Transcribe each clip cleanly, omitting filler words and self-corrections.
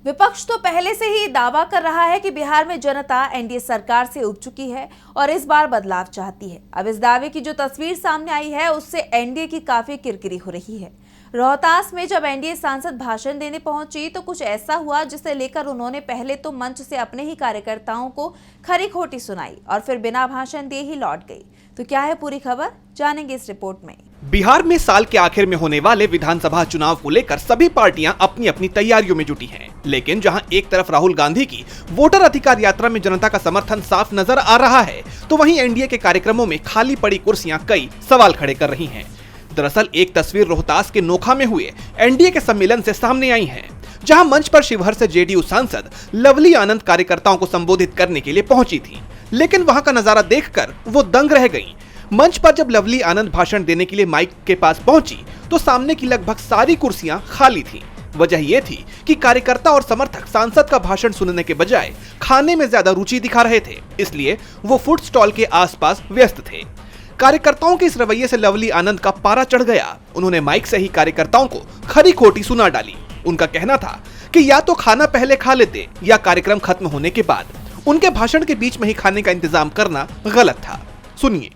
विपक्ष तो पहले से ही दावा कर रहा है कि बिहार में जनता एनडीए सरकार से उब चुकी है और इस बार बदलाव चाहती है। अब इस दावे की जो तस्वीर सामने आई है उससे एनडीए की काफी किरकिरी हो रही है। रोहतास में जब एनडीए सांसद भाषण देने पहुंची तो कुछ ऐसा हुआ जिसे लेकर उन्होंने पहले तो मंच से अपने ही कार्यकर्ताओं को खरी खोटी सुनाई और फिर बिना भाषण दिए ही लौट गई। तो क्या है पूरी खबर, जानेंगे इस रिपोर्ट में। बिहार में साल के आखिर में होने वाले विधानसभा चुनाव को लेकर सभी पार्टियां अपनी अपनी तैयारियों में जुटी हैं। लेकिन जहां एक तरफ राहुल गांधी की वोटर अधिकार यात्रा में जनता का समर्थन साफ नजर आ रहा है, तो वहीं एनडीए के कार्यक्रमों में खाली पड़ी कुर्सियां कई सवाल खड़े कर रही हैं। दरअसल एक तस्वीर रोहतास के नोखा में हुए एनडीए के सम्मेलन से सामने आई है, जहां मंच पर शिवहर से जेडीयू सांसद लवली आनंद कार्यकर्ताओं को संबोधित करने के लिए पहुंची थी। लेकिन वहां का नजारा देखकर वो दंग रह गईं। मंच पर जब लवली आनंद भाषण देने के लिए माइक के पास पहुंची तो सामने की लगभग सारी कुर्सियां खाली थीं। वजह यह थी कि कार्यकर्ता और समर्थक सांसद का भाषण सुनने के बजाय खाने में ज्यादा रुचि दिखा रहे थे, इसलिए वो फूड स्टॉल के आसपास व्यस्त थे। कार्यकर्ताओं के इस रवैये से लवली आनंद का पारा चढ़ गया। उन्होंने माइक से ही कार्यकर्ताओं को खरी खोटी सुना डाली। उनका कहना था कि या तो खाना पहले खा लेते या कार्यक्रम खत्म होने के बाद उनके भाषण के बीच में ही खाने का इंतजाम करना गलत था। सुनिए।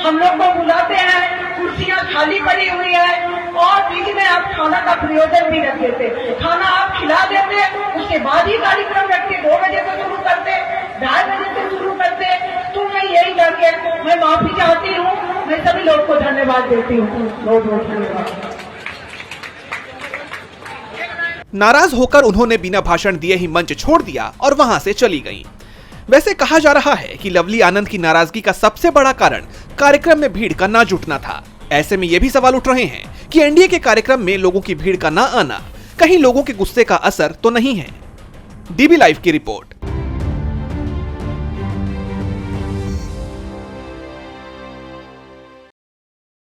हम लोग को बुलाते हैं, कुर्सियां खाली पड़ी हुई है और बीच में आप खाना का प्रयोजन भी रख देते। खाना आप खिला देते, उसके बाद ही कार्यक्रम रखते। 2 बजे से शुरू करते, 2:30 बजे से शुरू करते। तो मैं यही करके मैं माफी चाहती हूँ। मैं सभी लोग को धन्यवाद देती हूँ। बहुत बहुत धन्यवाद। नाराज होकर उन्होंने बिना भाषण दिए ही मंच छोड़ दिया और वहां से चली गईं। वैसे कहा जा रहा है कि लवली आनंद की नाराजगी का सबसे बड़ा कारण कार्यक्रम में भीड़ का ना जुटना था। ऐसे में ये भी सवाल उठ रहे हैं कि एनडीए के कार्यक्रम में लोगों की भीड़ का ना आना कहीं लोगों के गुस्से का असर तो नहीं है। डीबी लाइव की रिपोर्ट।